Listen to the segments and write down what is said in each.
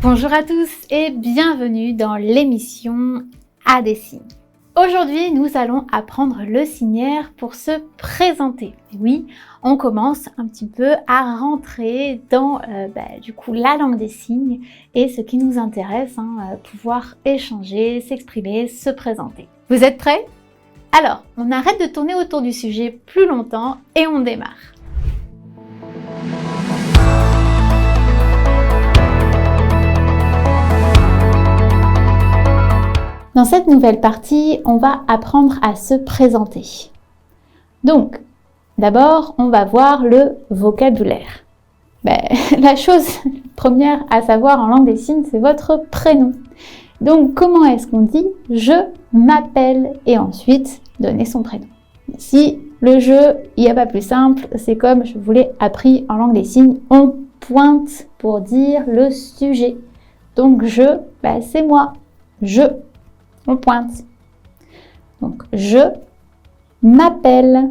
Bonjour à tous et bienvenue dans l'émission A des signes. Aujourd'hui, nous allons apprendre le signaire pour se présenter. Oui, on commence un petit peu à rentrer dans la langue des signes et ce qui nous intéresse, pouvoir échanger, s'exprimer, se présenter. Vous êtes prêts? Alors, on arrête de tourner autour du sujet plus longtemps et on démarre. Dans cette nouvelle partie, on va apprendre à se présenter. Donc, d'abord, on va voir le vocabulaire. La chose première à savoir en langue des signes, c'est votre prénom. Donc, comment est-ce qu'on dit « je m'appelle » et ensuite donner son prénom. Ici, le jeu, il n'y a pas plus simple, c'est comme je vous l'ai appris en langue des signes, on pointe pour dire le sujet. Donc, je, c'est moi, je. On pointe. Donc, je m'appelle.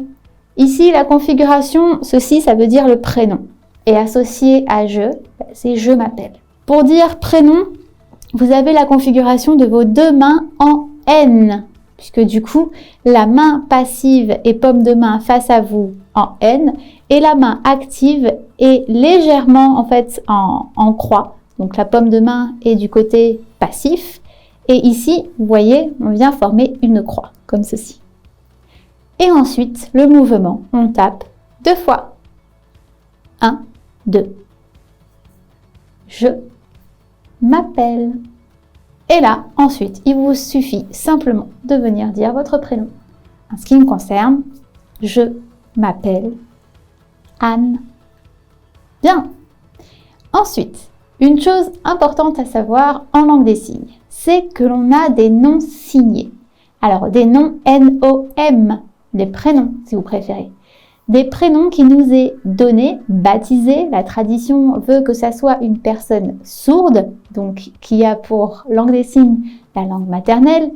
Ici, la configuration, ceci, ça veut dire le prénom. Et associé à je, c'est je m'appelle. Pour dire prénom, vous avez la configuration de vos deux mains en N. Puisque du coup, la main passive et paume de main face à vous en N. Et la main active est légèrement, en fait, en croix. Donc, la paume de main est du côté passif. Et ici, vous voyez, on vient former une croix, comme ceci. Et ensuite, le mouvement, on tape 2 fois. 1, 2. Je m'appelle. Et là, ensuite, il vous suffit simplement de venir dire votre prénom. En ce qui me concerne, je m'appelle Anne. Bien. Ensuite, une chose importante à savoir en langue des signes, c'est que l'on a des noms signés. Alors, des noms N-O-M, des prénoms si vous préférez. Des prénoms qui nous est donnés, baptisés. La tradition veut que ça soit une personne sourde, donc qui a pour langue des signes la langue maternelle,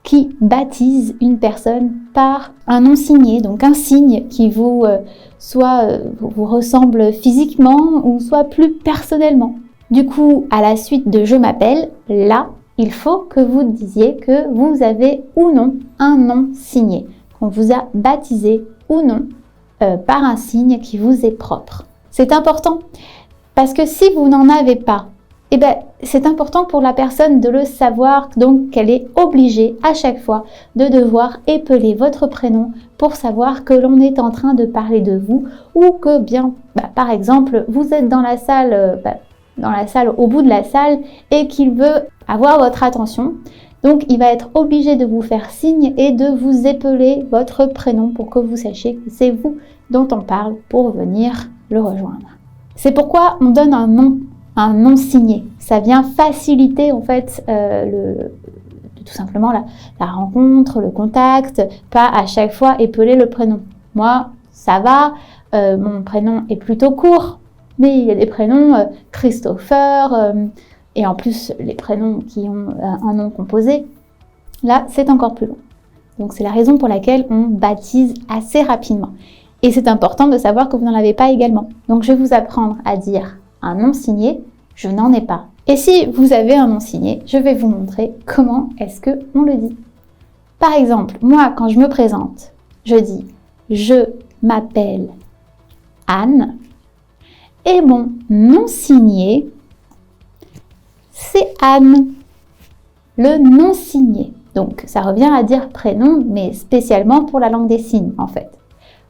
qui baptise une personne par un nom signé, donc un signe qui vous ressemble physiquement ou soit plus personnellement. Du coup, à la suite de « je m'appelle », là, il faut que vous disiez que vous avez ou non un nom signé, qu'on vous a baptisé ou non par un signe qui vous est propre. C'est important parce que si vous n'en avez pas, c'est important pour la personne de le savoir, donc qu'elle est obligée à chaque fois de devoir épeler votre prénom pour savoir que l'on est en train de parler de vous ou que par exemple, vous êtes dans la salle au bout de la salle et qu'il veut avoir votre attention. Donc, il va être obligé de vous faire signe et de vous épeler votre prénom pour que vous sachiez que c'est vous dont on parle pour venir le rejoindre. C'est pourquoi on donne un nom signé. Ça vient faciliter en fait tout simplement la rencontre, le contact, pas à chaque fois épeler le prénom. Moi, ça va, mon prénom est plutôt court. Mais il y a des prénoms Christopher, et en plus les prénoms qui ont un nom composé, là c'est encore plus long. Donc c'est la raison pour laquelle on baptise assez rapidement. Et c'est important de savoir que vous n'en avez pas également. Donc je vais vous apprendre à dire un nom signé, je n'en ai pas. Et si vous avez un nom signé, je vais vous montrer comment est-ce qu'on le dit. Par exemple, moi quand je me présente, je dis je m'appelle Anne. Et mon nom signé, c'est Anne. Le nom signé. Donc, ça revient à dire prénom, mais spécialement pour la langue des signes, en fait.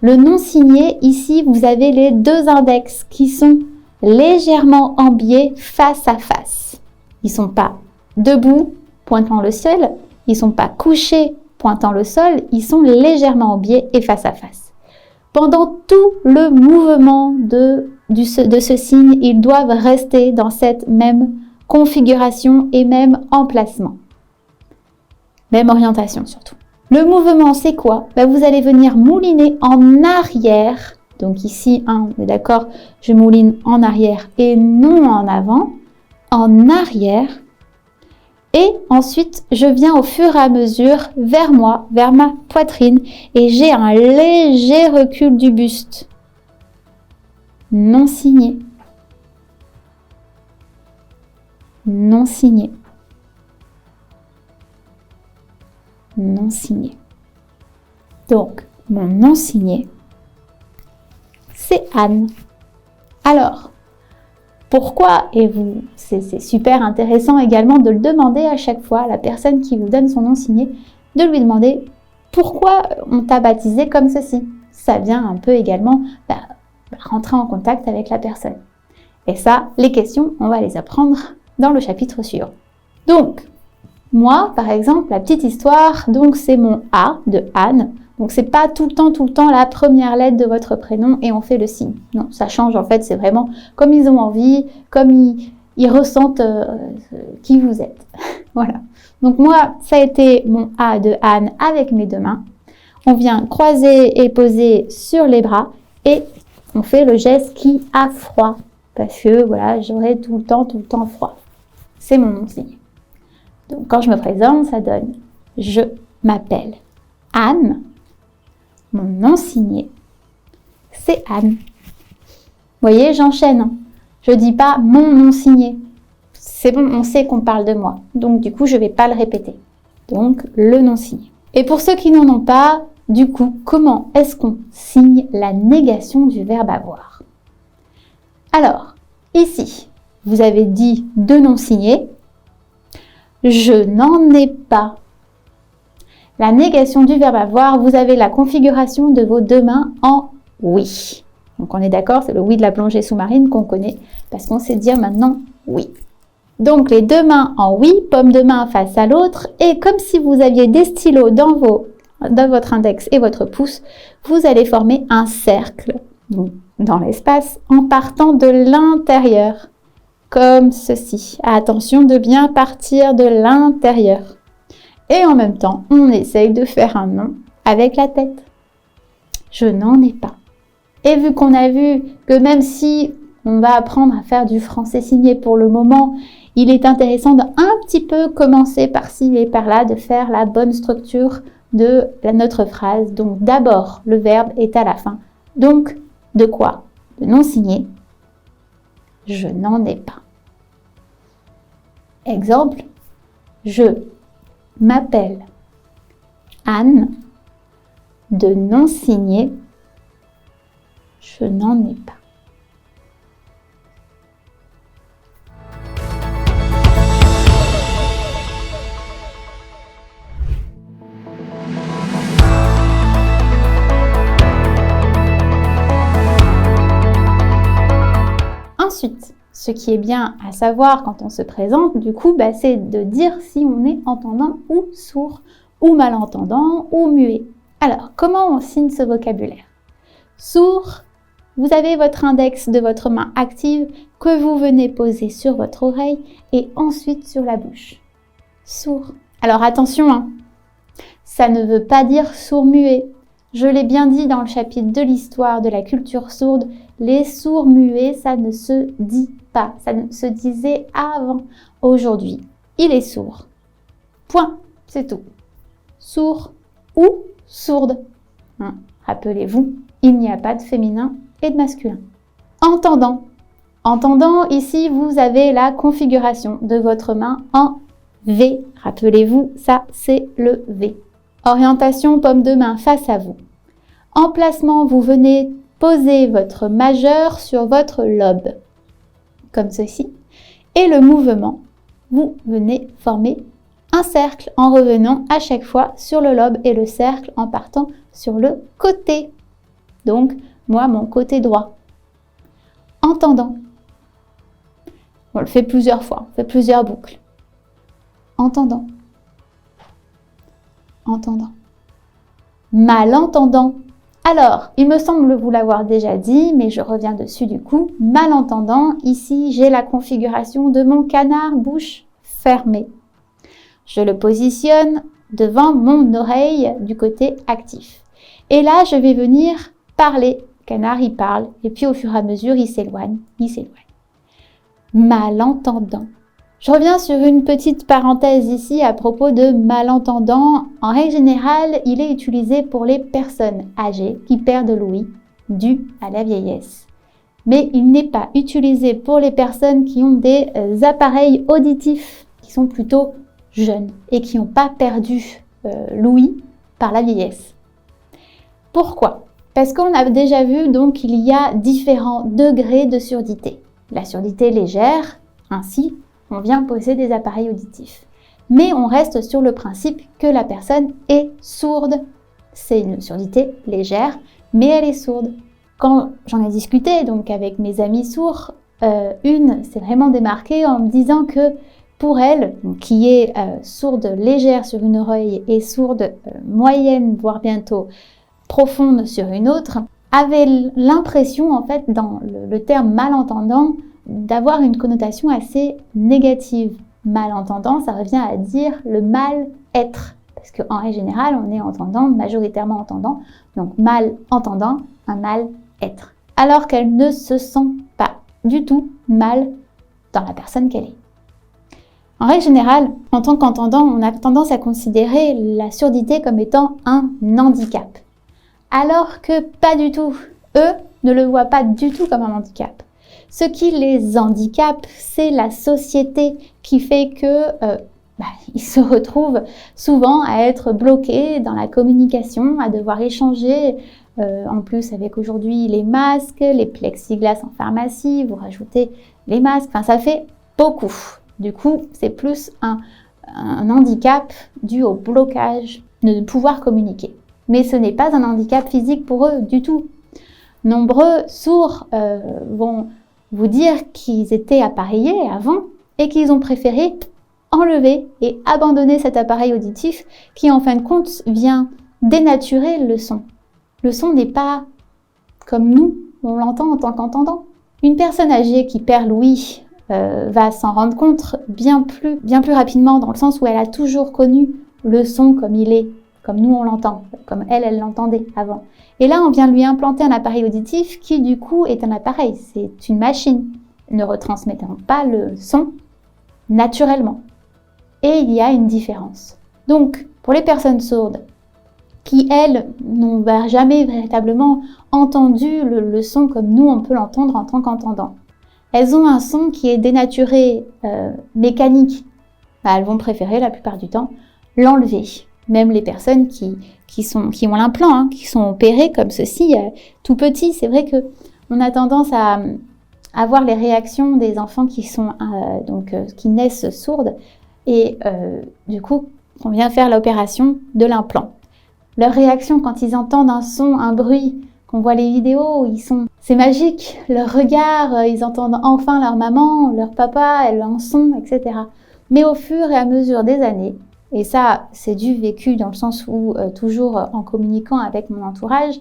Le nom signé, ici, vous avez les deux index qui sont légèrement en biais face à face. Ils ne sont pas debout, pointant le ciel. Ils ne sont pas couchés, pointant le sol. Ils sont légèrement en biais et face à face. Pendant tout le mouvement de ce signe, ils doivent rester dans cette même configuration et même emplacement. Même orientation surtout. Le mouvement, c'est quoi? Vous allez venir mouliner en arrière. Donc ici, on est d'accord, je mouline en arrière et non en avant. En arrière. Et ensuite, je viens au fur et à mesure vers moi, vers ma poitrine, et j'ai un léger recul du buste. Non signé. non signé. Non signé. Donc, mon non signé, c'est Anne. Alors, pourquoi, et vous, c'est super intéressant également de le demander à chaque fois à la personne qui vous donne son nom signé, de lui demander pourquoi on t'a baptisé comme ceci. Ça vient un peu également rentrer en contact avec la personne. Et ça, les questions, on va les apprendre dans le chapitre suivant. Donc, moi, par exemple, la petite histoire, donc c'est mon A de Anne. Donc, c'est pas tout le temps la première lettre de votre prénom et on fait le signe. Non, ça change en fait, c'est vraiment comme ils ont envie, comme ils ressentent qui vous êtes. Voilà. Donc, moi, ça a été mon A de Anne avec mes deux mains. On vient croiser et poser sur les bras et on fait le geste qui a froid. Parce que voilà, j'aurai tout le temps froid. C'est mon nom signé. Donc, quand je me présente, ça donne « Je m'appelle Anne ». Mon nom signé, c'est Anne. Vous voyez, j'enchaîne. Je ne dis pas « mon nom signé ». C'est bon, on sait qu'on parle de moi. Donc, du coup, je ne vais pas le répéter. Donc, le nom signé. Et pour ceux qui n'en ont pas, du coup, comment est-ce qu'on signe la négation du verbe avoir? Alors, ici, vous avez dit deux noms signés. Je n'en ai pas. La négation du verbe avoir, vous avez la configuration de vos deux mains en oui. Donc on est d'accord, c'est le oui de la plongée sous-marine qu'on connaît parce qu'on sait dire maintenant oui. Donc les deux mains en oui, paume de main face à l'autre et comme si vous aviez des stylos dans votre index et votre pouce, vous allez former un cercle dans l'espace en partant de l'intérieur. Comme ceci. Attention de bien partir de l'intérieur. Et en même temps, on essaye de faire un nom avec la tête. Je n'en ai pas. Et vu qu'on a vu que même si on va apprendre à faire du français signé pour le moment, il est intéressant d'un petit peu commencer par-ci et par-là, de faire la bonne structure de notre phrase. Donc d'abord, le verbe est à la fin. Donc, de quoi? De non signé. Je n'en ai pas. Exemple, je m'appelle Anne, de non signé, je n'en ai pas. Ensuite, ce qui est bien à savoir quand on se présente, du coup, c'est de dire si on est entendant ou sourd, ou malentendant, ou muet. Alors, comment on signe ce vocabulaire? Sourd, vous avez votre index de votre main active que vous venez poser sur votre oreille et ensuite sur la bouche. Sourd. Alors attention, ça ne veut pas dire sourd-muet. Je l'ai bien dit dans le chapitre de l'histoire de la culture sourde, les sourds-muets, ça ne se dit pas, ça ne se disait avant. Aujourd'hui, il est sourd. Point, c'est tout. Sourd ou sourde. Rappelez-vous, il n'y a pas de féminin et de masculin. Entendant. Entendant, ici, vous avez la configuration de votre main en V. Rappelez-vous, ça, c'est le V. Orientation, paume de main face à vous. Emplacement, vous venez poser votre majeur sur votre lobe, comme ceci. Et le mouvement, vous venez former un cercle en revenant à chaque fois sur le lobe et le cercle en partant sur le côté. Donc, moi, mon côté droit. Entendant. On le fait plusieurs fois, on fait plusieurs boucles. Entendant. Entendant. Malentendant. Alors, il me semble vous l'avoir déjà dit, mais je reviens dessus du coup. Malentendant, ici, j'ai la configuration de mon canard bouche fermée. Je le positionne devant mon oreille du côté actif. Et là, je vais venir parler. Canard, il parle. Et puis, au fur et à mesure, il s'éloigne. Il s'éloigne. Malentendant. Je reviens sur une petite parenthèse ici à propos de malentendant. En règle générale, il est utilisé pour les personnes âgées qui perdent l'ouïe dû à la vieillesse. mais il n'est pas utilisé pour les personnes qui ont des appareils auditifs, qui sont plutôt jeunes et qui n'ont pas perdu l'ouïe par la vieillesse. Pourquoi ? Parce qu'on a déjà vu donc qu'il y a différents degrés de surdité. La surdité légère, ainsi, on vient posséder des appareils auditifs. Mais on reste sur le principe que la personne est sourde. C'est une surdité légère, mais elle est sourde. Quand j'en ai discuté donc avec mes amis sourds, une s'est vraiment démarquée en me disant que pour elle, qui est sourde légère sur une oreille et sourde moyenne, voire bientôt profonde sur une autre, avait l'impression, en fait, dans le terme malentendant, d'avoir une connotation assez négative. Malentendant, ça revient à dire le mal-être. Parce qu'en règle générale, on est entendant, majoritairement entendant. Donc mal-entendant, un mal-être. Alors qu'elle ne se sent pas du tout mal dans la personne qu'elle est. En règle générale, en tant qu'entendant, on a tendance à considérer la surdité comme étant un handicap. Alors que pas du tout. Eux ne le voient pas du tout comme un handicap. Ce qui les handicape, c'est la société qui fait que ils se retrouvent souvent à être bloqués dans la communication, à devoir échanger. En plus, avec aujourd'hui les masques, les plexiglas en pharmacie, vous rajoutez les masques, enfin ça fait beaucoup. Du coup, c'est plus un handicap dû au blocage de ne pouvoir communiquer. Mais ce n'est pas un handicap physique pour eux du tout. Nombreux sourds vont vous dire qu'ils étaient appareillés avant et qu'ils ont préféré enlever et abandonner cet appareil auditif qui, en fin de compte, vient dénaturer le son. Le son n'est pas comme nous, on l'entend en tant qu'entendant. Une personne âgée qui perd l'ouïe va s'en rendre compte bien plus rapidement, dans le sens où elle a toujours connu le son comme il est, comme nous on l'entend, comme elle l'entendait avant. Et là, on vient lui implanter un appareil auditif qui, du coup, est un appareil, c'est une machine, ne retransmettant pas le son naturellement. Et il y a une différence. Donc, pour les personnes sourdes, qui, elles, n'ont jamais véritablement entendu le son comme nous, on peut l'entendre en tant qu'entendant, elles ont un son qui est dénaturé, mécanique. Elles vont préférer, la plupart du temps, l'enlever. Même les personnes qui ont l'implant, qui sont opérées comme ceci, tout petit. C'est vrai qu'on a tendance à voir les réactions des enfants qui naissent sourdes. Et du coup, on vient faire l'opération de l'implant. Leur réaction quand ils entendent un son, un bruit, qu'on voit les vidéos, c'est magique. Leur regard, ils entendent enfin leur maman, leur papa, elles en sont, etc. Mais au fur et à mesure des années, et ça, c'est du vécu dans le sens où, toujours en communiquant avec mon entourage,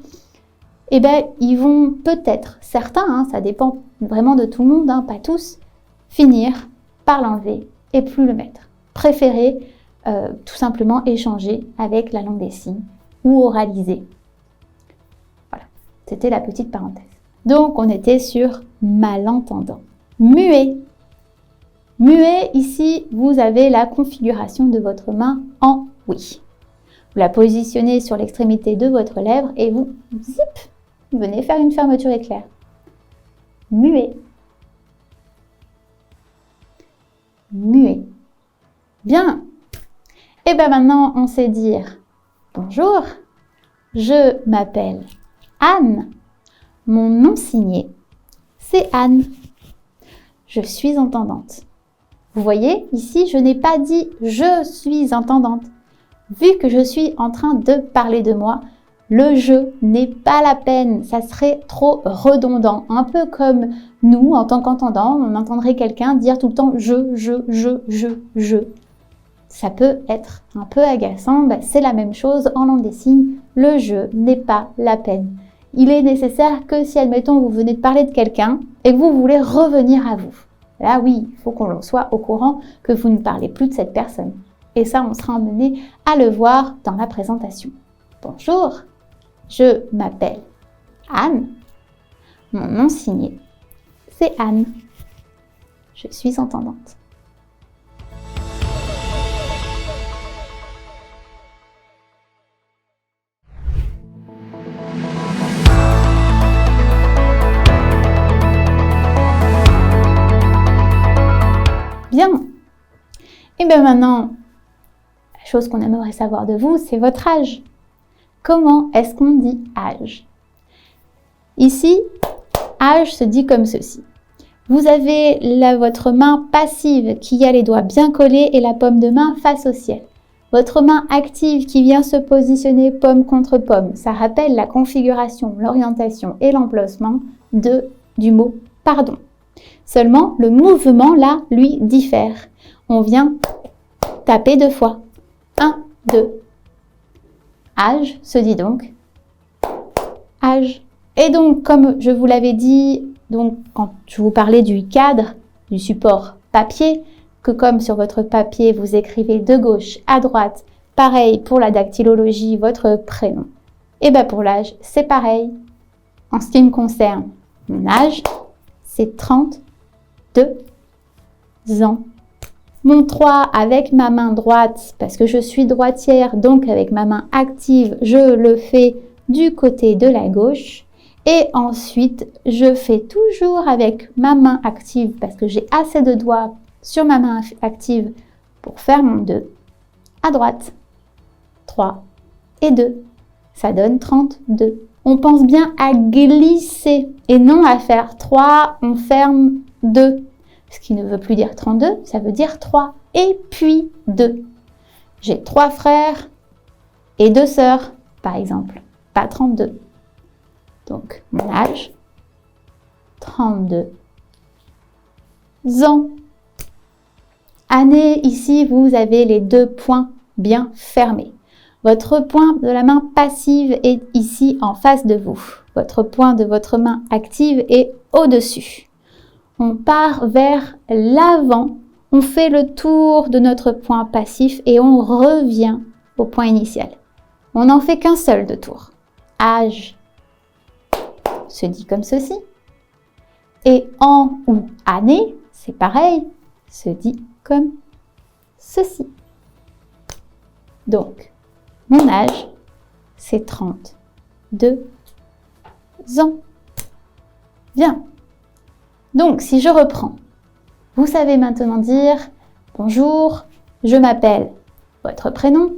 ils vont peut-être, certains, ça dépend vraiment de tout le monde, pas tous, finir par l'enlever et plus le mettre. Préférer tout simplement échanger avec la langue des signes ou oraliser. Voilà, c'était la petite parenthèse. Donc, on était sur malentendant. Muet. Muet, ici, vous avez la configuration de votre main en oui. Vous la positionnez sur l'extrémité de votre lèvre et vous, zip, venez faire une fermeture éclair. Muet. Muet. Bien. Et maintenant, on sait dire bonjour, je m'appelle Anne. Mon nom signé, c'est Anne. Je suis entendante. Vous voyez, ici, je n'ai pas dit « je suis entendante ». Vu que je suis en train de parler de moi, le « je » n'est pas la peine. Ça serait trop redondant. Un peu comme nous, en tant qu'entendants, on entendrait quelqu'un dire tout le temps « je ». Ça peut être un peu agaçant. C'est la même chose en langue des signes. Le « je » n'est pas la peine. Il est nécessaire que si, admettons, vous venez de parler de quelqu'un et que vous voulez revenir à vous. Là, oui, il faut qu'on soit au courant que vous ne parlez plus de cette personne. Et ça, on sera amené à le voir dans la présentation. Bonjour, je m'appelle Anne. Mon nom signé, c'est Anne. Je suis entendante. Bien. Et bien maintenant, la chose qu'on aimerait savoir de vous, c'est votre âge. Comment est-ce qu'on dit âge? Ici, âge se dit comme ceci. Vous avez votre main passive qui a les doigts bien collés et la paume de main face au ciel. Votre main active qui vient se positionner paume contre paume, ça rappelle la configuration, l'orientation et l'emplacement du mot pardon. Seulement, le mouvement là, lui, diffère. On vient taper 2 fois. 1, 2. Âge se dit donc âge. Et donc, comme je vous l'avais dit, donc quand je vous parlais du cadre, du support papier, que comme sur votre papier, vous écrivez de gauche à droite, pareil pour la dactylologie, votre prénom. Et bien pour l'âge, c'est pareil. En ce qui me concerne, mon âge, c'est 32 ans. Mon 3 avec ma main droite, parce que je suis droitière, donc avec ma main active, je le fais du côté de la gauche. Et ensuite, je fais toujours avec ma main active, parce que j'ai assez de doigts sur ma main active pour faire mon 2. À droite, 3 et 2. Ça donne 32. On pense bien à glisser et non à faire 3, on ferme 2. Ce qui ne veut plus dire 32, ça veut dire 3 et puis 2. J'ai 3 frères et 2 sœurs, par exemple, pas 32. Donc, mon âge, 32 ans. Année, ici, vous avez les 2 points bien fermés. Votre poing de la main passive est ici en face de vous. Votre poing de votre main active est au-dessus. On part vers l'avant, on fait le tour de notre point passif et on revient au point initial. On n'en fait qu'un seul de tour. Âge se dit comme ceci. Et an ou année, c'est pareil, se dit comme ceci. Donc, mon âge, c'est 32 ans. Bien. Donc, si je reprends, vous savez maintenant dire « Bonjour, je m'appelle » votre prénom.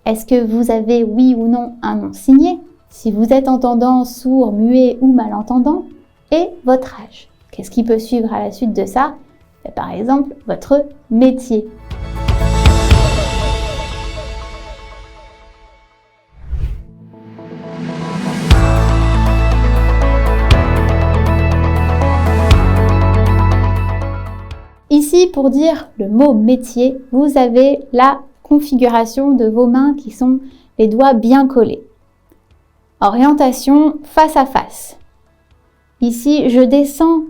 Est-ce que vous avez, oui ou non, un nom signé? Si vous êtes entendant, sourd, muet ou malentendant. Et votre âge. Qu'est-ce qui peut suivre à la suite de ça? Par exemple, votre métier. Ici, pour dire le mot métier, vous avez la configuration de vos mains qui sont les doigts bien collés. Orientation face à face. Ici, je descends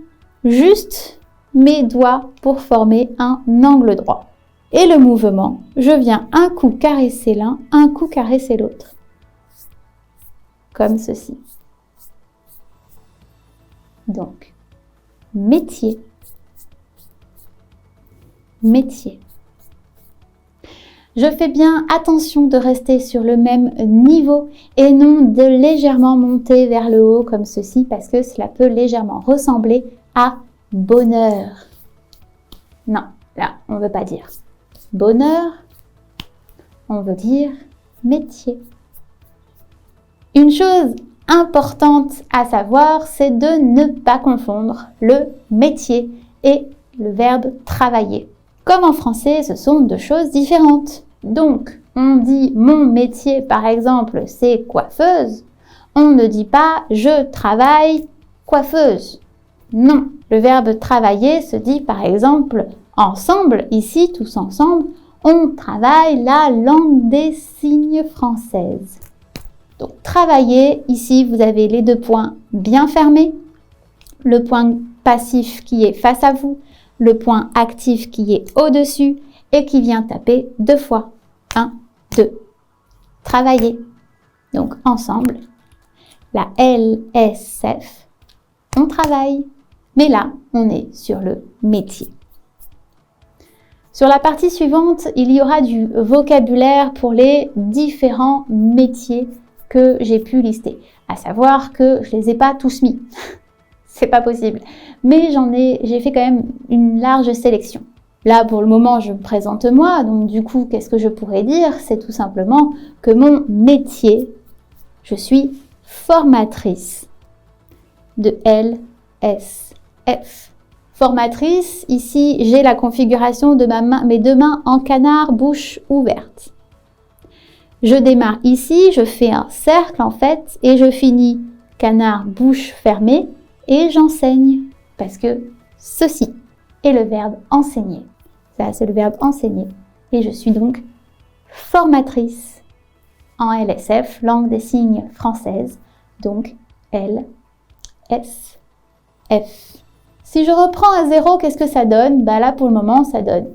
juste mes doigts pour former un angle droit. Et le mouvement, je viens un coup caresser l'un, un coup caresser l'autre. Comme ceci. Donc, métier. Métier. Je fais bien attention de rester sur le même niveau et non de légèrement monter vers le haut comme ceci parce que cela peut légèrement ressembler à bonheur. Non, là, on ne veut pas dire bonheur, on veut dire métier. Une chose importante à savoir, c'est de ne pas confondre le métier et le verbe travailler. Comme en français, ce sont 2 choses différentes. Donc, on dit mon métier, par exemple, c'est coiffeuse. On ne dit pas je travaille coiffeuse. Non, le verbe travailler se dit par exemple ensemble, ici tous ensemble, on travaille la langue des signes française. Donc, travailler, ici vous avez les 2 points bien fermés. Le point passif qui est face à vous, le point actif qui est au-dessus et qui vient taper 2 fois. 1, 2. Travailler. Donc, ensemble, la LSF, on travaille. Mais là, on est sur le métier. Sur la partie suivante, il y aura du vocabulaire pour les différents métiers que j'ai pu lister. À savoir que je ne les ai pas tous mis. C'est pas possible. Mais j'ai fait quand même une large sélection. Là, pour le moment, je me présente moi, donc du coup, qu'est-ce que je pourrais dire? C'est tout simplement que mon métier, je suis formatrice de LSF. Formatrice, ici, j'ai la configuration de mes deux mains en canard, bouche ouverte. Je démarre ici, je fais un cercle en fait, et je finis canard, bouche fermée, et j'enseigne, parce que ceci est le verbe enseigner. Ça, c'est le verbe enseigner. Et je suis donc formatrice en LSF, langue des signes française, donc LSF. Si je reprends à 0, qu'est-ce que ça donne? Bah là, pour le moment, ça donne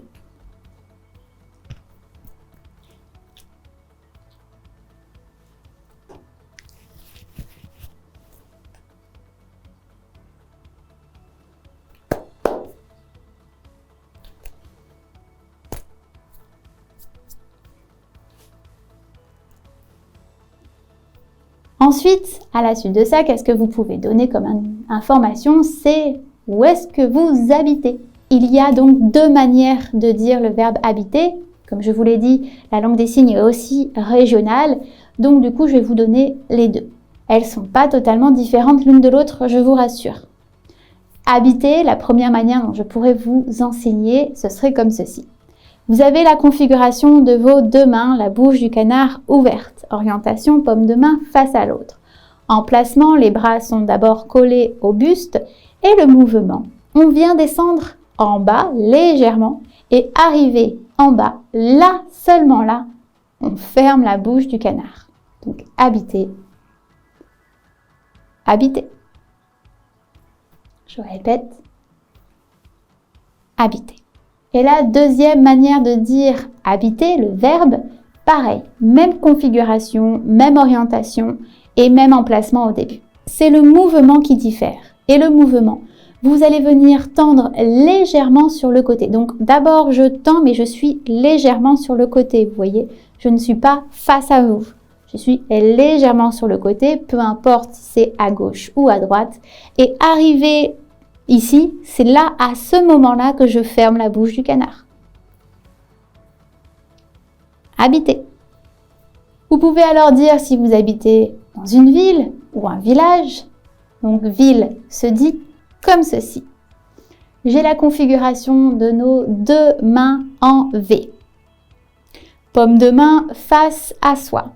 Ensuite, à la suite de ça, qu'est-ce que vous pouvez donner comme information? C'est où est-ce que vous habitez? Il y a donc deux manières de dire le verbe habiter. Comme je vous l'ai dit, la langue des signes est aussi régionale. Donc du coup, je vais vous donner les deux. Elles ne sont pas totalement différentes l'une de l'autre, je vous rassure. Habiter, la première manière dont je pourrais vous enseigner, ce serait comme ceci. Vous avez la configuration de vos deux mains, la bouche du canard ouverte, orientation paume de main face à l'autre. Emplacement, les bras sont d'abord collés au buste et le mouvement. On vient descendre en bas légèrement et arriver en bas, là, seulement là, on ferme la bouche du canard. Donc habiter, habiter. Je répète, habiter. Et la deuxième manière de dire habiter, le verbe, pareil, même configuration, même orientation et même emplacement au début. C'est le mouvement qui diffère. Et le mouvement, vous allez venir tendre légèrement sur le côté. Donc d'abord je tends, mais je suis légèrement sur le côté. Vous voyez, je ne suis pas face à vous. Je suis légèrement sur le côté, peu importe si c'est à gauche ou à droite. Et arriver ici, c'est là, à ce moment-là, que je ferme la bouche du canard. Habiter. Vous pouvez alors dire si vous habitez dans une ville ou un village. Donc ville se dit comme ceci. J'ai la configuration de nos deux mains en V. Paume de main face à soi.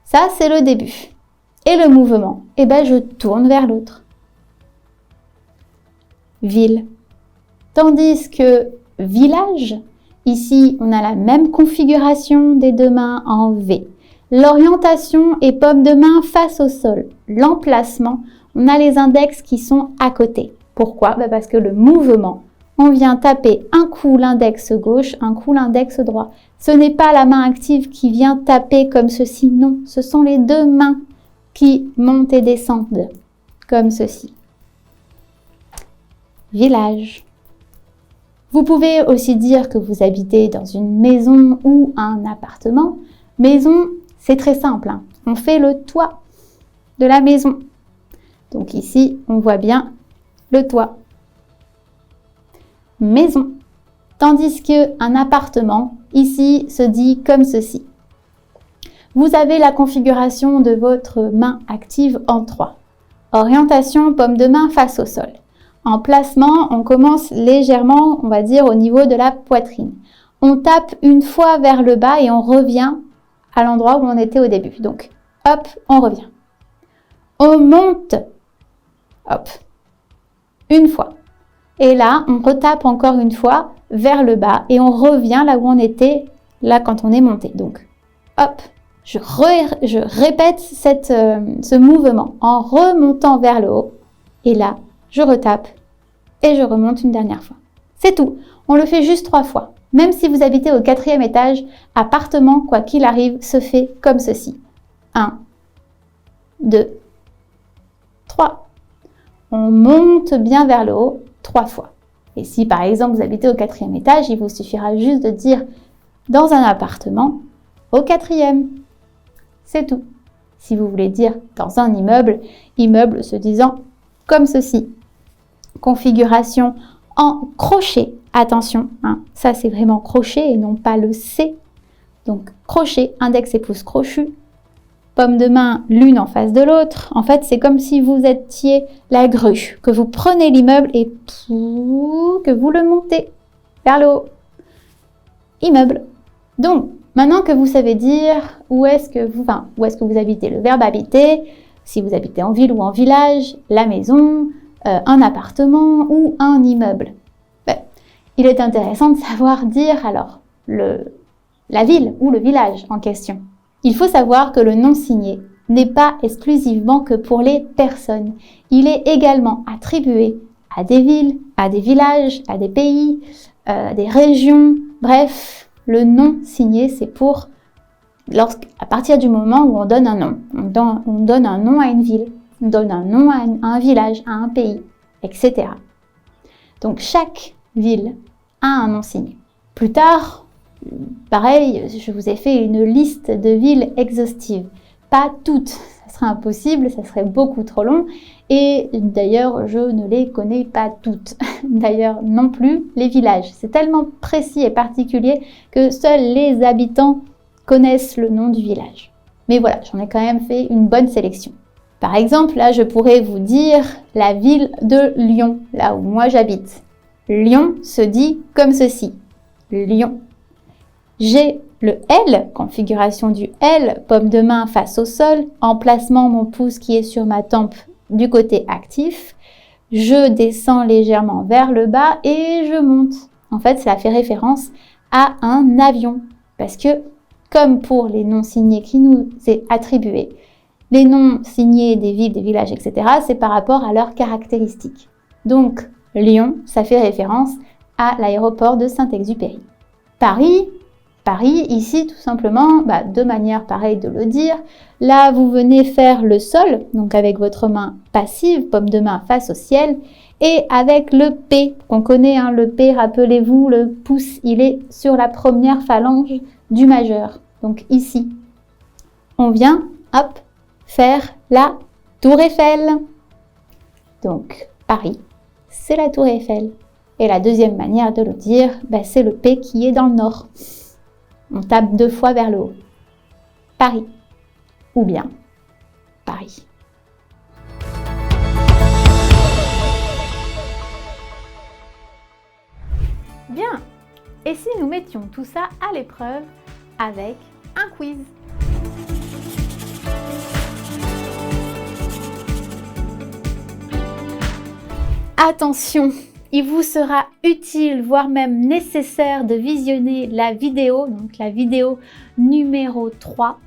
Ça, c'est le début. Et le mouvement, eh ben, je tourne vers l'autre. Ville. Tandis que village, ici, on a la même configuration des deux mains en V. L'orientation est paume de main face au sol. L'emplacement, on a les index qui sont à côté. Pourquoi? Parce que le mouvement, on vient taper un coup l'index gauche, un coup l'index droit. Ce n'est pas la main active qui vient taper comme ceci, non. Ce sont les deux mains qui montent et descendent comme ceci. Village. Vous pouvez aussi dire que vous habitez dans une maison ou un appartement. Maison, c'est très simple, hein. On fait le toit de la maison. Donc ici, on voit bien le toit. Maison. Tandis qu'un appartement, ici, se dit comme ceci. Vous avez la configuration de votre main active en 3. Orientation, paume de main face au sol. En placement, on commence légèrement, on va dire, au niveau de la poitrine. On tape une fois vers le bas et on revient à l'endroit où on était au début. Donc, hop, on revient. On monte, hop, une fois. Et là, on retape encore une fois vers le bas et on revient là où on était, là quand on est monté. Donc, hop, je répète ce mouvement en remontant vers le haut. Et là, je retape et je remonte une dernière fois. C'est tout. On le fait juste 3 fois. Même si vous habitez au 4e étage, appartement, quoi qu'il arrive, se fait comme ceci. 1, 2, 3. On monte bien vers le haut 3 fois. Et si par exemple vous habitez au 4e étage, il vous suffira juste de dire dans un appartement au 4e. C'est tout. Si vous voulez dire dans un immeuble, immeuble se disant comme ceci. Configuration en crochet attention, hein, ça c'est vraiment crochet et non pas le C. Donc crochet, index et pouce crochu, paume de main l'une en face de l'autre. En fait, c'est comme si vous étiez la grue, que vous prenez l'immeuble et que vous le montez vers le haut. Immeuble. Donc, maintenant que vous savez dire où est-ce que vous habitez, le verbe habiter, si vous habitez en ville ou en village, la maison, un appartement ou un immeuble. Ben, il est intéressant de savoir dire alors la ville ou le village en question. Il faut savoir que le nom signé n'est pas exclusivement que pour les personnes. Il est également attribué à des villes, à des villages, à des pays, des régions. Bref, le nom signé, c'est pour à partir du moment où on donne un nom. On donne un nom à une ville, on donne un nom à un village, à un pays, etc. Donc chaque ville a un nom signé. Plus tard, pareil, je vous ai fait une liste de villes exhaustive. Pas toutes, ça serait impossible, ça serait beaucoup trop long. Et d'ailleurs, je ne les connais pas toutes. D'ailleurs, non plus les villages. C'est tellement précis et particulier que seuls les habitants connaissent le nom du village. Mais voilà, j'en ai quand même fait une bonne sélection. Par exemple, là, je pourrais vous dire la ville de Lyon, là où moi j'habite. Lyon se dit comme ceci. Lyon. J'ai le L, configuration du L, paume de main face au sol, emplacement mon pouce qui est sur ma tempe du côté actif. Je descends légèrement vers le bas et je monte. En fait, ça fait référence à un avion. Parce que, comme pour les noms signés qui nous est attribué, les noms signés des villes, des villages, etc., c'est par rapport à leurs caractéristiques. Donc, Lyon, ça fait référence à l'aéroport de Saint-Exupéry. Paris, ici, tout simplement, de manière pareille de le dire, là, vous venez faire le sol, donc avec votre main passive, paume de main face au ciel, et avec le P, qu'on connaît, hein, le P, rappelez-vous, le pouce, il est sur la première phalange du majeur, donc ici. On vient, hop, faire la tour Eiffel. Donc, Paris, c'est la tour Eiffel. Et la deuxième manière de le dire, c'est le P qui est dans le nord. On tape 2 fois vers le haut. Paris. Ou bien Paris. Bien. Et si nous mettions tout ça à l'épreuve avec un quiz? Attention! Il vous sera utile, voire même nécessaire de visionner la vidéo, donc la vidéo numéro 3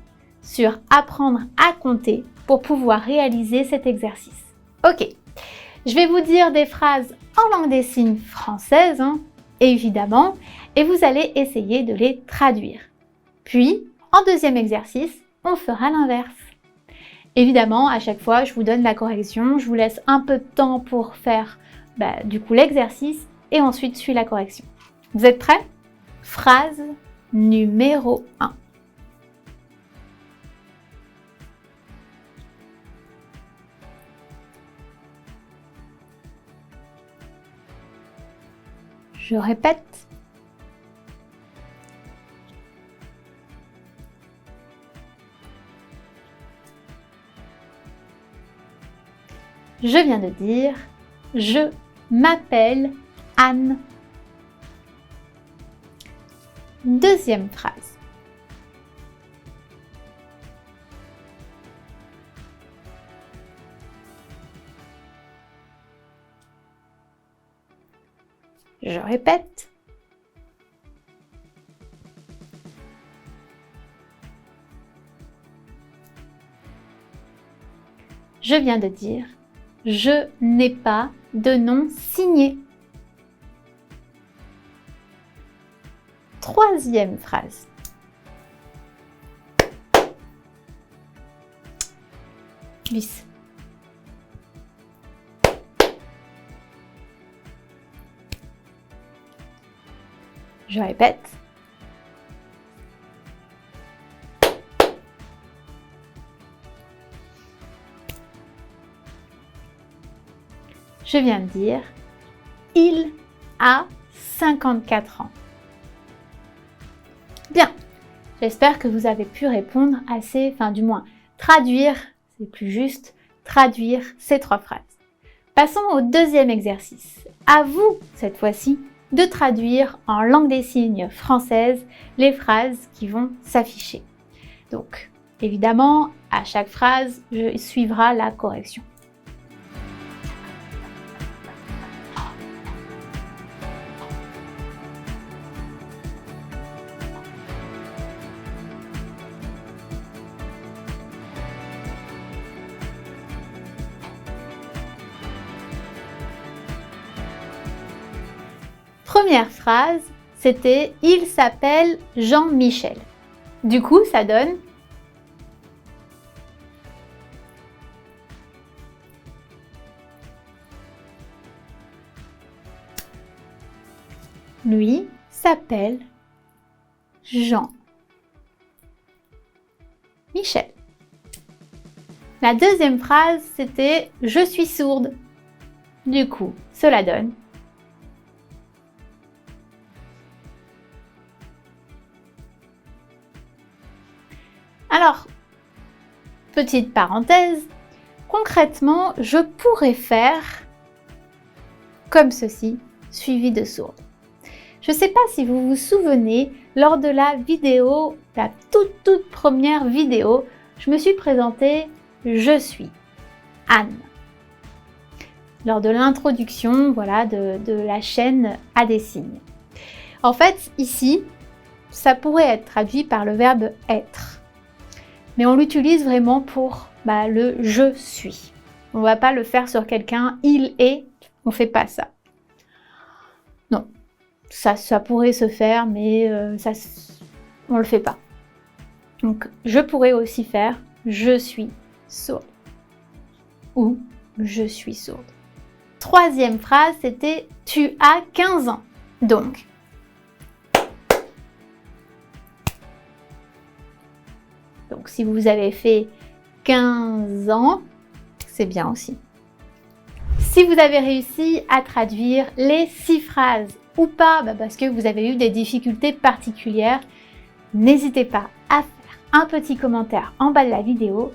sur apprendre à compter pour pouvoir réaliser cet exercice. Ok, je vais vous dire des phrases en langue des signes française, évidemment, et vous allez essayer de les traduire. Puis, en deuxième exercice, on fera l'inverse. Évidemment, à chaque fois, je vous donne la correction, je vous laisse un peu de temps pour faire du coup l'exercice et ensuite suit la correction. Vous êtes prêts? Phrase numéro 1. Je répète. Je viens de dire « Je m'appelle Anne ». Deuxième phrase. Je répète. Je viens de dire « Je n'ai pas de nom signé ». Troisième phrase. Bis. Je répète. Je viens de dire « Il a 54 ans. Bien, j'espère que vous avez pu répondre à du moins traduire, c'est plus juste, traduire ces 3 phrases. Passons au deuxième exercice. À vous, cette fois-ci, de traduire en langue des signes française les phrases qui vont s'afficher. Donc, évidemment, à chaque phrase, je suivra la correction. Première phrase, c'était « Il s'appelle Jean-Michel ». Du coup, ça donne « Lui s'appelle Jean-Michel ». La deuxième phrase, c'était « Je suis sourde ». Du coup, cela donne Alors, petite parenthèse, concrètement, je pourrais faire comme ceci, suivi de sourde. Je ne sais pas si vous vous souvenez, lors de la vidéo, la toute première vidéo, je me suis présentée « Je suis Anne ». Lors de l'introduction, voilà, de la chaîne à des signes. En fait, ici, ça pourrait être traduit par le verbe « être ». Mais on l'utilise vraiment pour le « je suis ». On ne va pas le faire sur quelqu'un « il est », on ne fait pas ça. Non, ça pourrait se faire, mais on ne le fait pas. Donc, je pourrais aussi faire « je suis sourde » ou « je suis sourde ». Troisième phrase, c'était « tu as 15 ans ». Donc, si vous avez fait 15 ans, c'est bien aussi. Si vous avez réussi à traduire les 6 phrases ou pas, parce que vous avez eu des difficultés particulières, n'hésitez pas à faire un petit commentaire en bas de la vidéo.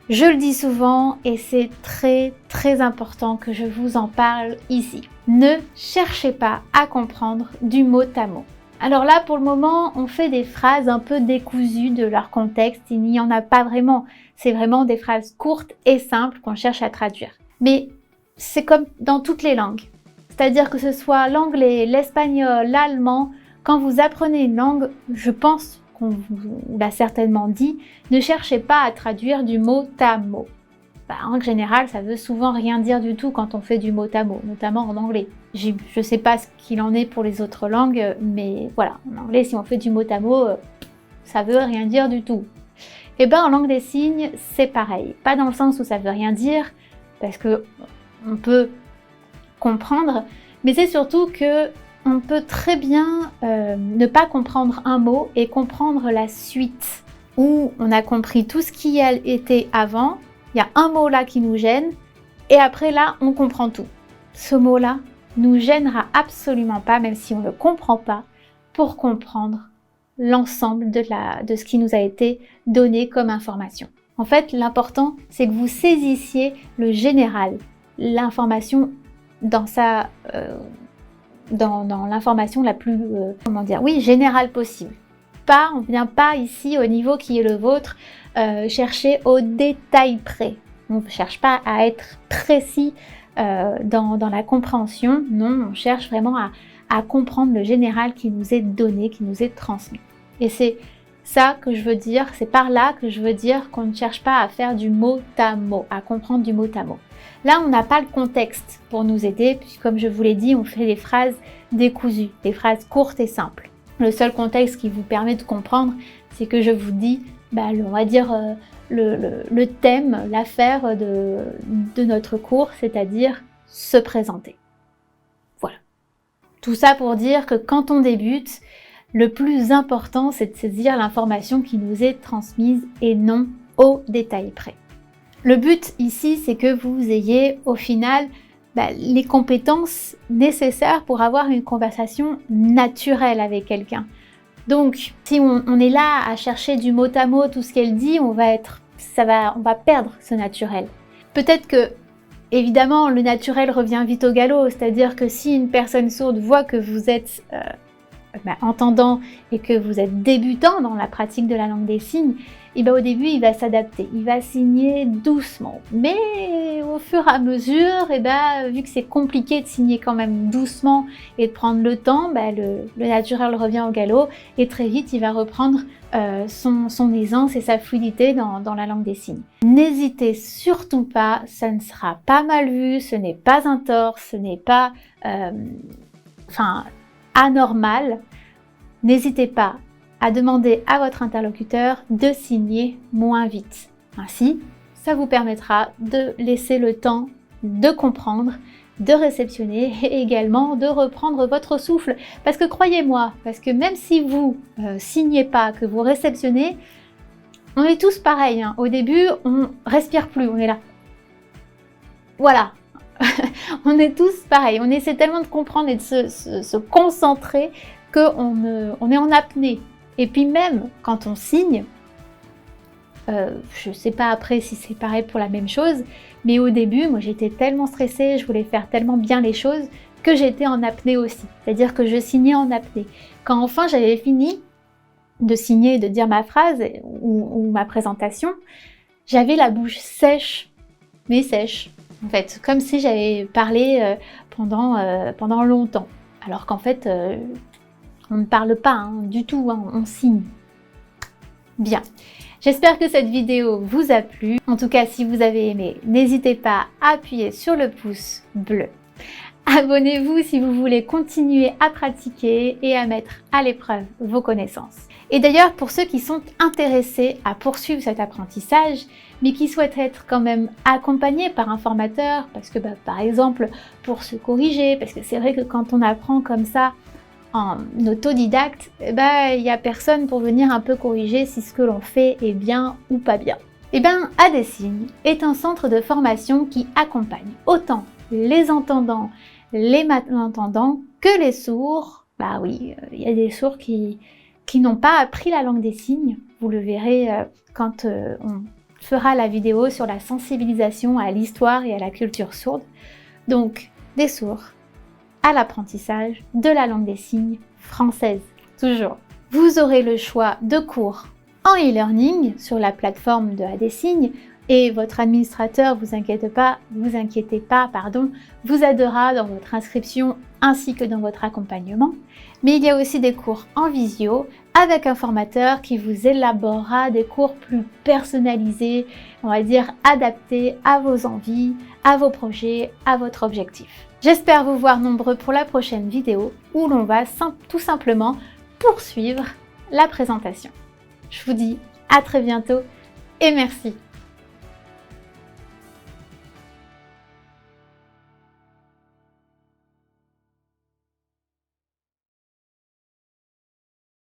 Je le dis souvent et c'est très important que je vous en parle ici. Ne cherchez pas à comprendre du mot à mot. Alors là, pour le moment, on fait des phrases un peu décousues de leur contexte. Il n'y en a pas vraiment. C'est vraiment des phrases courtes et simples qu'on cherche à traduire. Mais c'est comme dans toutes les langues. C'est-à-dire que ce soit l'anglais, l'espagnol, l'allemand, quand vous apprenez une langue, je pense qu'on vous l'a certainement dit, ne cherchez pas à traduire du mot à mot. En général, ça veut souvent rien dire du tout quand on fait du mot à mot, notamment en anglais. Je ne sais pas ce qu'il en est pour les autres langues, mais voilà, en anglais, si on fait du mot à mot, ça veut rien dire du tout. Et en langue des signes, c'est pareil. Pas dans le sens où ça veut rien dire, parce que on peut comprendre, mais c'est surtout que on peut très bien ne pas comprendre un mot et comprendre la suite, où on a compris tout ce qui a été avant. Il y a un mot là qui nous gêne et après là, on comprend tout. Ce mot-là nous gênera absolument pas, même si on ne le comprend pas, pour comprendre l'ensemble de ce qui nous a été donné comme information. En fait, l'important, c'est que vous saisissiez le général, l'information dans l'information la plus, générale possible. On ne vient pas ici au niveau qui est le vôtre chercher au détail près. On ne cherche pas à être précis dans la compréhension. Non, on cherche vraiment à comprendre le général qui nous est donné, qui nous est transmis. Et c'est ça que je veux dire, c'est par là que je veux dire qu'on ne cherche pas à faire du mot à mot, à comprendre du mot à mot. Là, on n'a pas le contexte pour nous aider, puisque comme je vous l'ai dit, on fait des phrases décousues, des phrases courtes et simples. Le seul contexte qui vous permet de comprendre, c'est que je vous dis, on va dire, le thème, l'affaire de notre cours, c'est-à-dire se présenter. Voilà. Tout ça pour dire que quand on débute, le plus important, c'est de saisir l'information qui nous est transmise et non au détail près. Le but ici, c'est que vous ayez au final les compétences nécessaires pour avoir une conversation naturelle avec quelqu'un. Donc, si on est là à chercher du mot à mot tout ce qu'elle dit, on va perdre ce naturel. Peut-être que, évidemment, le naturel revient vite au galop, c'est-à-dire que si une personne sourde voit que vous êtes entendant et que vous êtes débutant dans la pratique de la langue des signes, et au début, il va s'adapter, il va signer doucement. Mais au fur et à mesure, vu que c'est compliqué de signer quand même doucement et de prendre le temps, le naturel revient au galop et très vite, il va reprendre son aisance et sa fluidité dans la langue des signes. N'hésitez surtout pas, ça ne sera pas mal vu, ce n'est pas un tort, ce n'est pas anormal. N'hésitez pas à demander à votre interlocuteur de signer moins vite. Ainsi, ça vous permettra de laisser le temps de comprendre, de réceptionner et également de reprendre votre souffle. Parce que croyez-moi, même si vous signez pas, que vous réceptionnez, on est tous pareils. Au début, on respire plus, on est là. Voilà. On est tous pareils. On essaie tellement de comprendre et de se concentrer qu'on est en apnée. Et puis même quand on signe, je ne sais pas après si c'est pareil pour la même chose, mais au début, moi j'étais tellement stressée, je voulais faire tellement bien les choses que j'étais en apnée aussi. C'est-à-dire que je signais en apnée. Quand enfin j'avais fini de signer, de dire ma phrase ou ma présentation, j'avais la bouche sèche, mais sèche. En fait, comme si j'avais parlé pendant longtemps. Alors qu'en fait, on ne parle pas du tout, on signe. Bien, j'espère que cette vidéo vous a plu. En tout cas, si vous avez aimé, n'hésitez pas à appuyer sur le pouce bleu. Abonnez-vous si vous voulez continuer à pratiquer et à mettre à l'épreuve vos connaissances. Et d'ailleurs, pour ceux qui sont intéressés à poursuivre cet apprentissage, mais qui souhaitent être quand même accompagnés par un formateur, parce que par exemple, pour se corriger, parce que c'est vrai que quand on apprend comme ça, en autodidacte, il n'y a personne pour venir un peu corriger si ce que l'on fait est bien ou pas bien. ADsignes est un centre de formation qui accompagne autant les entendants, les malentendants que les sourds. Oui, il y a des sourds qui n'ont pas appris la langue des signes. Vous le verrez quand on fera la vidéo sur la sensibilisation à l'histoire et à la culture sourde. Donc, des sourds à l'apprentissage de la langue des signes française, toujours. Vous aurez le choix de cours en e-learning sur la plateforme de ADsignes et votre administrateur, vous inquiétez pas, vous aidera dans votre inscription ainsi que dans votre accompagnement. Mais il y a aussi des cours en visio avec un formateur qui vous élaborera des cours plus personnalisés, on va dire adaptés à vos envies, à vos projets, à votre objectif. J'espère vous voir nombreux pour la prochaine vidéo où l'on va tout simplement poursuivre la présentation. Je vous dis à très bientôt et merci.